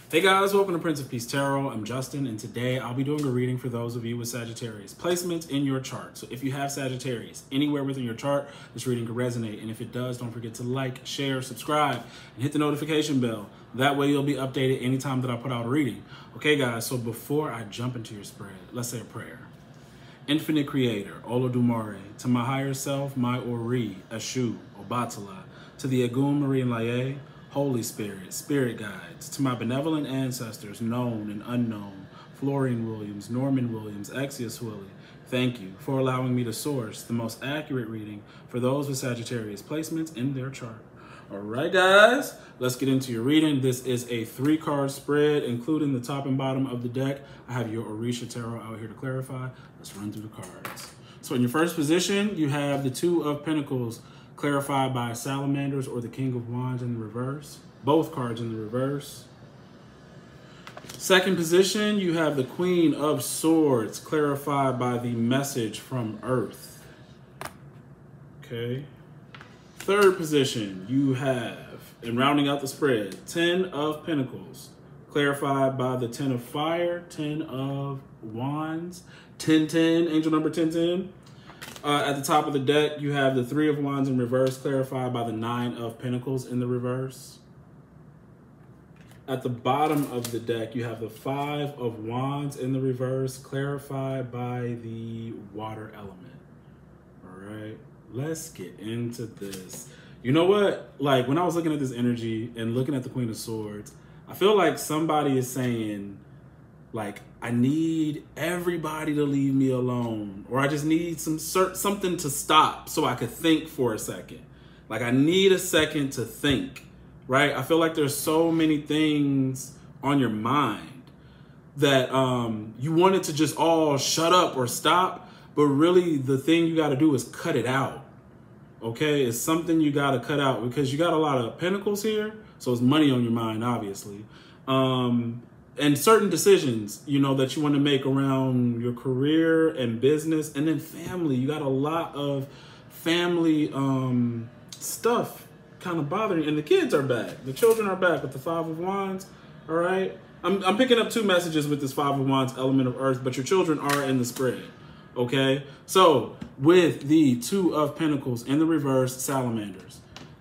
Hey guys, welcome to Prince of Peace Tarot. I'm Justin, and today I'll be doing a reading for those of you with Sagittarius placements in your chart. So if you have Sagittarius anywhere within your chart, this reading could resonate. And if it does, don't forget to like, share, subscribe, and hit the notification bell. That way you'll be updated anytime that I put out a reading. Okay guys, so before I jump into your spread, let's say a prayer. Infinite Creator, Olodumare, to my higher self, my Ori, Eshu, Obatala, to the Agum Marine Laye, Holy Spirit, Spirit Guides, to my benevolent ancestors, known and unknown, Florine Williams, Norman Williams, Axios Willie, thank you for allowing me to source the most accurate reading for those with Sagittarius placements in their chart. All right, guys, let's get into your reading. This is a 3-card spread, including the top and bottom of the deck. I have your Orisha Tarot out here to clarify. Let's run through the cards. So in your first position, you have the 2 of Pentacles, clarified by Salamanders or the King of Wands in the reverse. Both cards in the reverse. Second position, you have the Queen of Swords, clarified by the Message from Earth. Okay. Third position, you have, and rounding out the spread, 10 of Pentacles, clarified by the 10 of Fire, 10 of Wands, 1010, angel number 1010. At the top of the deck, you have the 3 of Wands in reverse, clarified by the 9 of Pentacles in the reverse. At the bottom of the deck, you have the 5 of Wands in the reverse, clarified by the water element. All right, let's get into this. You know what? Like, when I was looking at this energy and looking at the Queen of Swords, I feel like somebody is saying, like, I need everybody to leave me alone, or I just need something to stop so I could think for a second. Like, I need a second to think, right? I feel like there's so many things on your mind that you want it to just all shut up or stop, but really the thing you got to do is cut it out. Okay, it's something you got to cut out because you got a lot of pentacles here, so it's money on your mind, obviously. And certain decisions, you know, that you want to make around your career and business, and then family. You got a lot of family stuff kind of bothering, and the kids are back. The children are back with the 5 of Wands, all right? I'm picking up 2 messages with this 5 of Wands, element of Earth, but your children are in the spread, okay? So with the 2 of Pentacles in the reverse, Salamanders,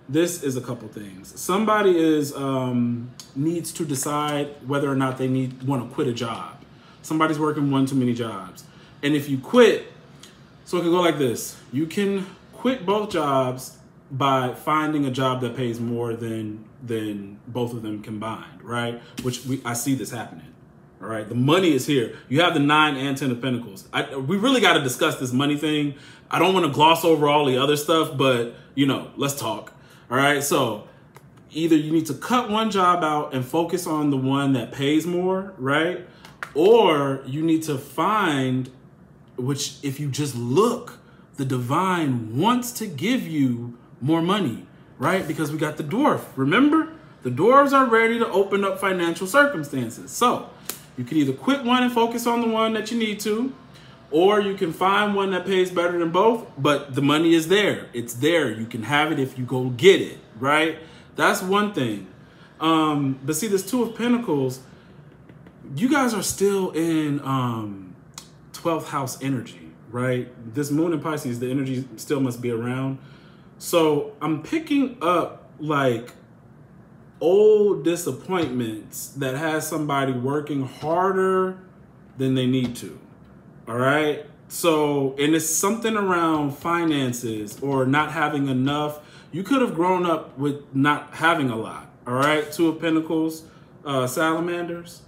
this is a couple things. Somebody needs to decide whether or not they want to quit a job. Somebody's working one too many jobs. And if you quit, so it can go like this. You can quit both jobs by finding a job that pays more than both of them combined, right? Which I see this happening. All right, the money is here. You have the 9 and 10 of Pentacles. We really got to discuss this money thing. I don't want to gloss over all the other stuff, but, you know, let's talk. All right, so either you need to cut one job out and focus on the one that pays more, right? Or you need to find, which if you just look, the divine wants to give you more money, right? Because we got the dwarf, remember? The dwarves are ready to open up financial circumstances. So you can either quit one and focus on the one that you need to, or you can find one that pays better than both, but the money is there. It's there. You can have it if you go get it, right? That's one thing. But see, this 2 of Pentacles, you guys are still in 12th house energy, right? This moon in Pisces, the energy still must be around. So I'm picking up like old disappointments that has somebody working harder than they need to. All right. So, and it's something around finances or not having enough. You could have grown up with not having a lot. All right. 2 of Pentacles, Salamanders,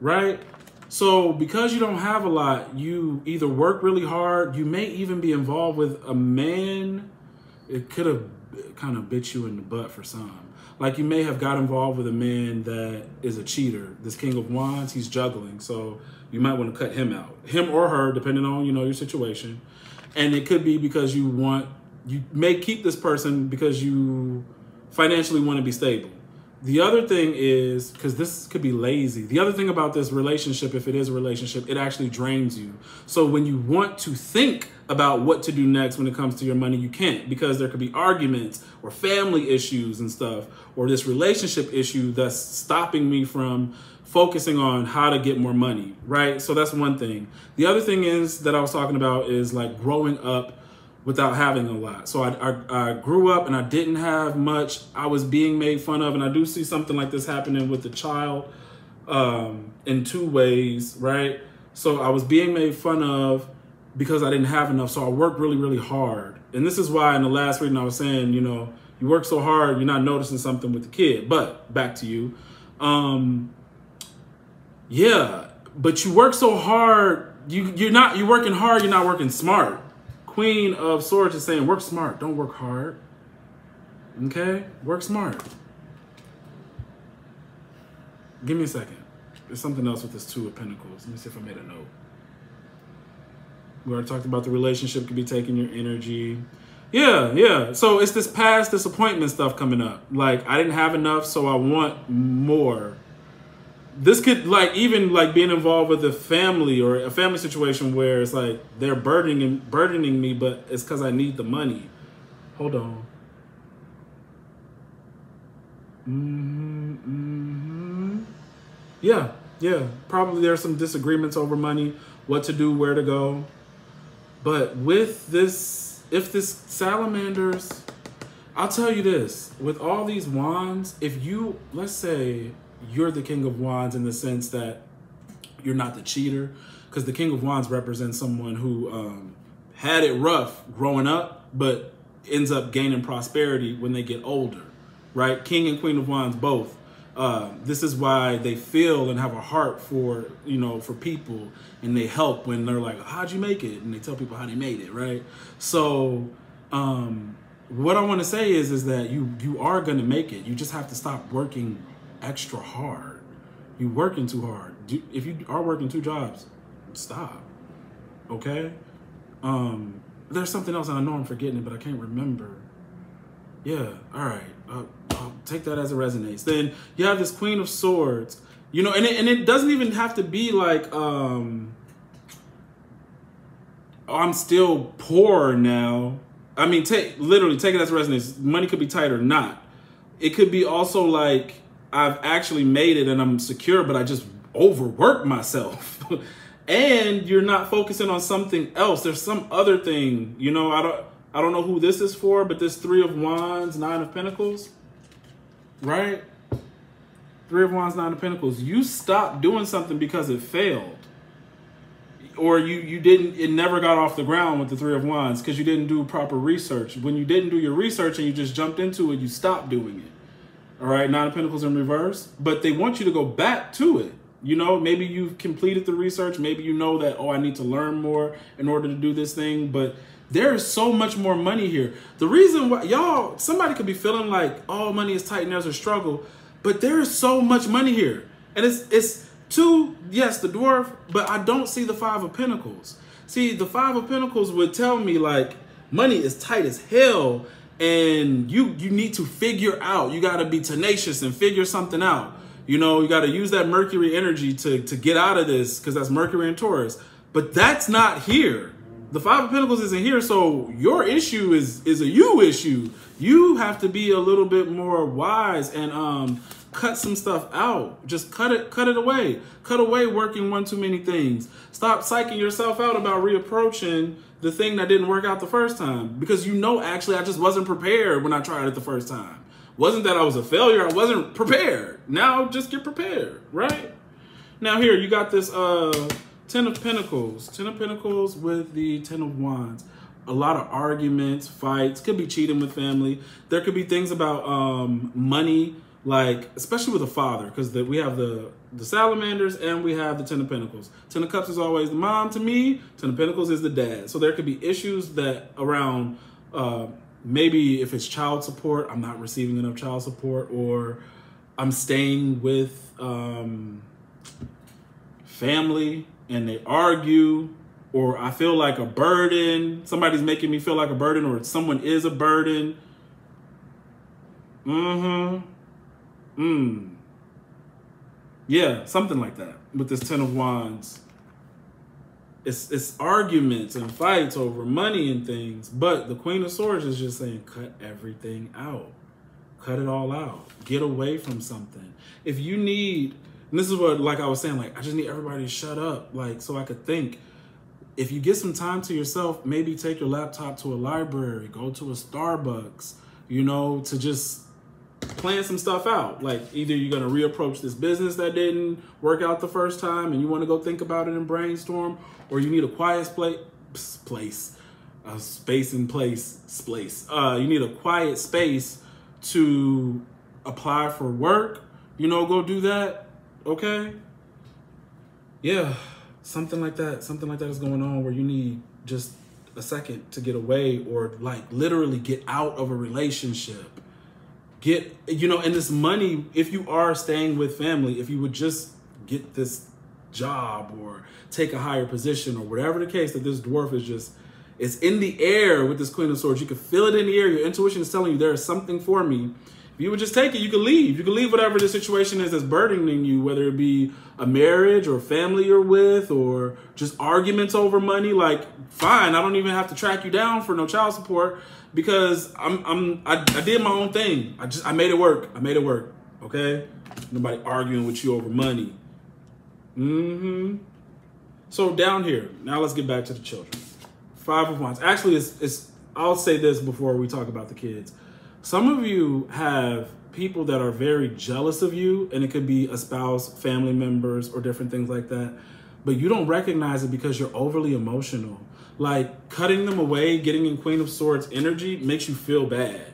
right? So because you don't have a lot, you either work really hard. You may even be involved with a man. It could have kind of bit you in the butt for some. Like you may have got involved with a man that is a cheater. This King of Wands, he's juggling. So you might want to cut him out. Him or her, depending on, you know, your situation. And it could be because you may keep this person because you financially want to be stable. The other thing is, because this could be lazy, the other thing about this relationship, if it is a relationship, it actually drains you. So when you want to think about what to do next when it comes to your money, you can't, because there could be arguments or family issues and stuff, or this relationship issue that's stopping me from focusing on how to get more money, right? So that's one thing. The other thing is that I was talking about is like growing up without having a lot. So I grew up and I didn't have much. I was being made fun of, and I do see something like this happening with the child in two ways, right? So I was being made fun of because I didn't have enough. So I worked really, really hard. And this is why in the last reading I was saying, you know, you work so hard, you're not noticing something with the kid. But back to you. Yeah, but you work so hard, you're working hard, you're not working smart. Queen of Swords is saying, work smart, don't work hard. Okay? Work smart. Give me a second. There's something else with this Two of Pentacles. Let me see if I made a note. We already talked about the relationship could be taking your energy. Yeah. So it's this past disappointment stuff coming up. Like, I didn't have enough, so I want more. This could, like, even like being involved with a family or a family situation where it's like they're burdening me, but it's because I need the money. Hold on. Yeah. Probably there's some disagreements over money, what to do, where to go. But with this, if this salamanders, I'll tell you this, with all these wands, if you, let's say, you're the King of Wands in the sense that you're not the cheater, because the King of Wands represents someone who had it rough growing up, but ends up gaining prosperity when they get older, right? King and Queen of Wands both. This is why they feel and have a heart for, you know, for people, and they help when they're like, how'd you make it? And they tell people how they made it, right? So what I want to say is that you are going to make it. You just have to stop working extra hard. You're working too hard. If you are working 2 jobs, stop. Okay? There's something else, and I know I'm forgetting it, but I can't remember. Yeah, all right. I'll take that as it resonates. Then you have this Queen of Swords, you know, and it doesn't even have to be like, I'm still poor now. I mean, literally take it as it resonates. Money could be tight or not. It could be also like, I've actually made it and I'm secure, but I just overworked myself. And you're not focusing on something else. There's some other thing, you know, I don't know who this is for, but this 3 of Wands, 9 of Pentacles, right? 3 of Wands, 9 of Pentacles. You stopped doing something because it failed. Or it never got off the ground with the 3 of Wands because you didn't do proper research. When you didn't do your research and you just jumped into it, you stopped doing it. All right, 9 of Pentacles in reverse, but they want you to go back to it. You know, maybe you've completed the research. Maybe you know that, oh, I need to learn more in order to do this thing. But there is so much more money here. The reason why, somebody could be feeling like, oh, money is tight and there's a struggle, but there is so much money here. And it's 2, yes, the dwarf, but I don't see the 5 of Pentacles. See, the 5 of Pentacles would tell me like money is tight as hell. And you need to figure out, you got to be tenacious and figure something out. You know, you got to use that Mercury energy to get out of this, because that's Mercury and Taurus. But that's not here. The 5 of Pentacles isn't here. So your issue is a you issue. You have to be a little bit more wise and cut some stuff out. Just cut it away. Cut away working one too many things. Stop psyching yourself out about reapproaching the thing that didn't work out the first time, because you know, actually, I just wasn't prepared when I tried it the first time. Wasn't that I was a failure, I wasn't prepared. Now just get prepared, right? Now here, you got this 10 of Pentacles. 10 of Pentacles with the 10 of Wands. A lot of arguments, fights, could be cheating with family. There could be things about money, like, especially with a father, because we have the salamanders and we have the 10 of Pentacles. 10 of Cups is always the mom to me. 10 of Pentacles is the dad. So there could be issues that around maybe if it's child support, I'm not receiving enough child support, or I'm staying with family and they argue, or I feel like a burden. Somebody's making me feel like a burden, or someone is a burden. Yeah, something like that with this Ten of Wands. It's arguments and fights over money and things, but the Queen of Swords is just saying, cut everything out. Cut it all out. Get away from something. If you need, and this is what, like I was saying, like, I just need everybody to shut up, like, so I could think. If you get some time to yourself, maybe take your laptop to a library, go to a Starbucks, you know, to just plan some stuff out. Like, either you're going to reapproach this business that didn't work out the first time and you want to go think about it and brainstorm, or you need a quiet space. You need a quiet space to apply for work, you know, go do that. Okay. Yeah. Something like that is going on where you need just a second to get away, or like literally get out of a relationship. Get, you know, and this money, if you are staying with family, if you would just get this job or take a higher position or whatever the case, that this dwarf is just, it's in the air with this Queen of Swords. You can feel it in the air. Your intuition is telling you there is something for me. If you would just take it, you can leave. You can leave whatever the situation is that's burdening you, whether it be a marriage or family you're with, or just arguments over money. Like, fine, I don't even have to track you down for no child support, because I did my own thing. I made it work. I made it work. Okay? Nobody arguing with you over money. So down here, now let's get back to the children. Five of Wands. Actually, I'll say this before we talk about the kids. Some of you have people that are very jealous of you, and it could be a spouse, family members, or different things like that. But you don't recognize it because you're overly emotional. Like, cutting them away, getting in Queen of Swords energy makes you feel bad.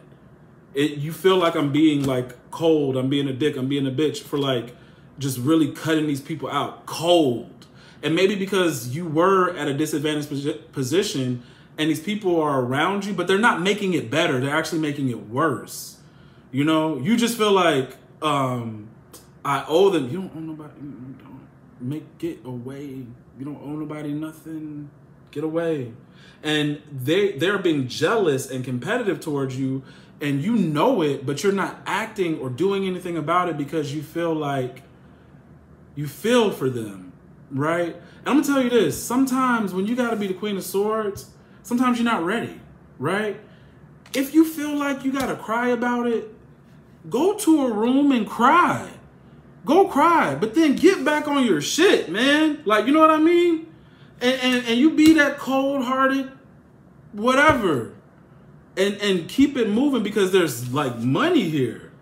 You feel like I'm being like cold, I'm being a dick, I'm being a bitch for like just really cutting these people out cold. And maybe because you were at a disadvantaged position and these people are around you, but they're not making it better. They're actually making it worse. You know, you just feel like I owe them. You don't owe nobody. Get away. You don't owe nobody nothing. Get away. And they're being jealous and competitive towards you, and you know it, but you're not acting or doing anything about it because you feel like you feel for them, right? And I'm gonna tell you this, sometimes when you gotta be the Queen of Swords, sometimes you're not ready, right? If you feel like you gotta cry about it, go to a room and cry. Go cry, but then get back on your shit, man. Like, you know what I mean? And you be that cold-hearted, whatever. And keep it moving, because there's like money here.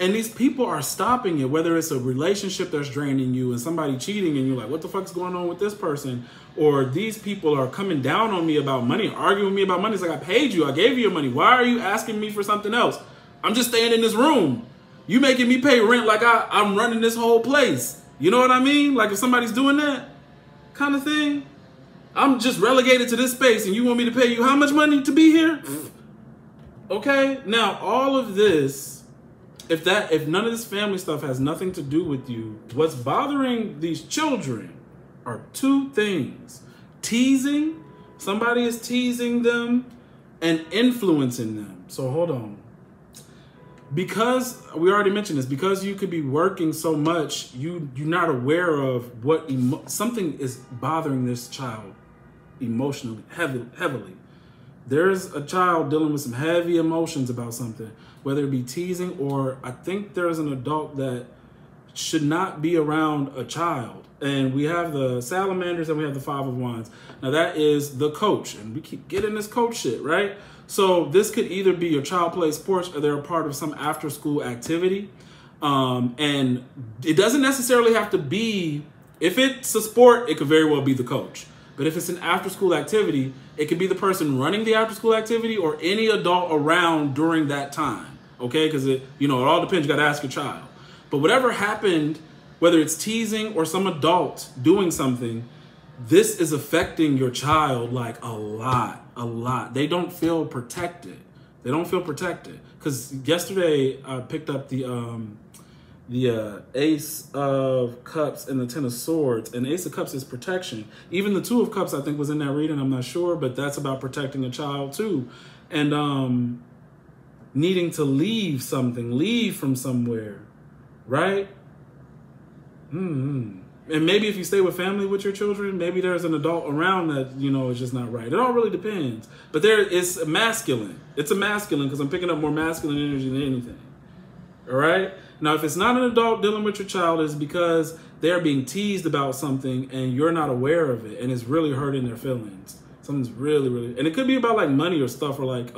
And these people are stopping it, whether it's a relationship that's draining you and somebody cheating and you're like, what the fuck's going on with this person? Or these people are coming down on me about money, arguing with me about money. It's like, I paid you, I gave you your money. Why are you asking me for something else? I'm just staying in this room. You making me pay rent like I'm running this whole place. You know what I mean? Like, if somebody's doing that kind of thing, I'm just relegated to this space and you want me to pay you how much money to be here? Okay, now all of this, if none of this family stuff has nothing to do with you, what's bothering these children are two things. Teasing, somebody is teasing them, and influencing them. So hold on. Because we already mentioned this, because you could be working so much, you're not aware of what something is bothering this child emotionally, heavily. There's a child dealing with some heavy emotions about something, whether it be teasing, or I think there's an adult that should not be around a child. And we have the salamanders and we have the Five of Wands. Now that is the coach, and we keep getting this coach shit, right? So this could either be your child plays sports, or they're a part of some after school activity. And it doesn't necessarily have to be, if it's a sport, it could very well be the coach. But if it's an after school activity, it could be the person running the after school activity or any adult around during that time. Okay, because it all depends. You got to ask your child. But whatever happened, whether it's teasing or some adult doing something, this is affecting your child like a lot. They don't feel protected. They don't feel protected. Because yesterday I picked up the Ace of Cups and the Ten of Swords, and Ace of Cups is protection. Even the Two of Cups I think was in that reading, I'm not sure, but that's about protecting a child too. And needing to leave something, leave from somewhere, right? And maybe if you stay with family with your children, maybe there's an adult around that, you know, is just not right. It all really depends. But it's masculine. It's a masculine because I'm picking up more masculine energy than anything. All right? Now, if it's not an adult dealing with your child, it's because they're being teased about something and you're not aware of it and it's really hurting their feelings. Something's really, really... And it could be about like money or stuff or like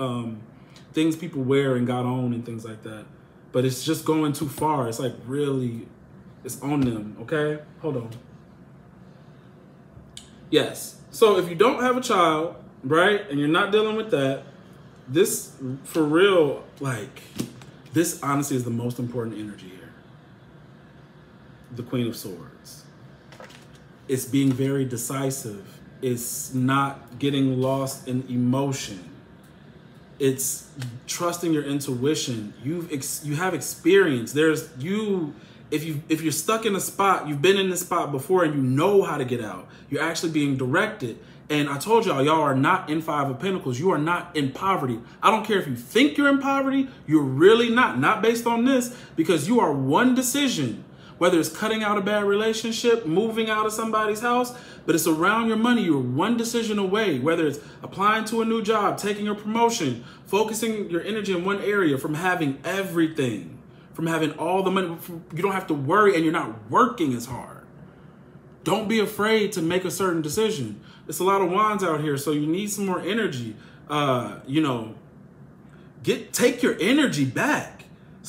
things people wear and got on and things like that. But it's just going too far. It's like really... It's on them, okay? Hold on. Yes. So if you don't have a child, right, and you're not dealing with that, this, for real, like, this honestly is the most important energy here. The Queen of Swords. It's being very decisive. It's not getting lost in emotion. It's trusting your intuition. You have experience. If you're stuck in a spot, you've been in this spot before and you know how to get out. You're actually being directed. And I told y'all are not in Five of Pentacles. You are not in poverty. I don't care if you think you're in poverty. You're really not. Not based on this, because you are one decision. Whether it's cutting out a bad relationship, moving out of somebody's house, but it's around your money. You're one decision away. Whether it's applying to a new job, taking a promotion, focusing your energy in one area from having everything. From having all the money, you don't have to worry and you're not working as hard. Don't be afraid to make a certain decision. There's a lot of wands out here, so you need some more energy. You know, take your energy back.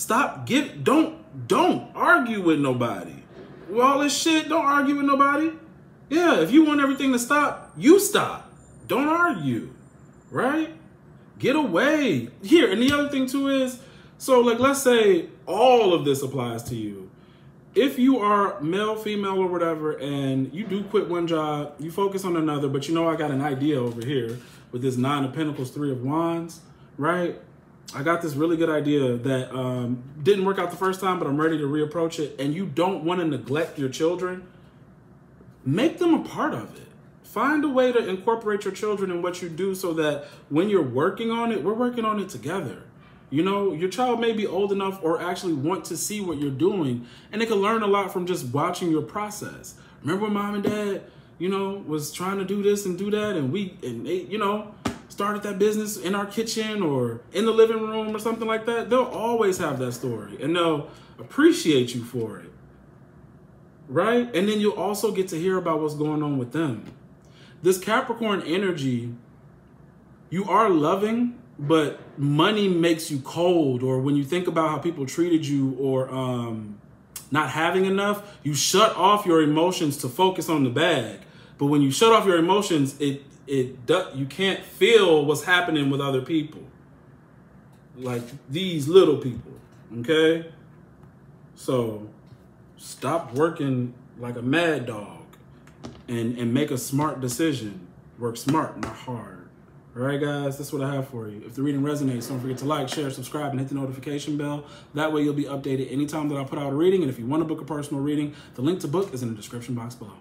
Don't argue with nobody. With all this shit, don't argue with nobody. Yeah, if you want everything to stop, you stop. Don't argue, right? Get away. Here, and the other thing too is, so like, let's say all of this applies to you. If you are male, female, or whatever, and you do quit one job, you focus on another, but you know I got an idea over here with this Nine of Pentacles, Three of Wands, right? I got this really good idea that didn't work out the first time, but I'm ready to reapproach it, and you don't want to neglect your children, make them a part of it. Find a way to incorporate your children in what you do so that when you're working on it, we're working on it together. You know, your child may be old enough or actually want to see what you're doing, and they can learn a lot from just watching your process. Remember when mom and dad, you know, was trying to do this and do that, and they, you know, started that business in our kitchen or in the living room or something like that? They'll always have that story, and they'll appreciate you for it, right? And then you'll also get to hear about what's going on with them. This Capricorn energy, you are loving, but money makes you cold, or when you think about how people treated you or not having enough, you shut off your emotions to focus on the bag. But when you shut off your emotions, you can't feel what's happening with other people. Like these little people, okay? So stop working like a mad dog and make a smart decision. Work smart, not hard. All right, guys, that's what I have for you. If the reading resonates, don't forget to like, share, subscribe, and hit the notification bell. That way you'll be updated anytime that I put out a reading. And if you want to book a personal reading, the link to book is in the description box below.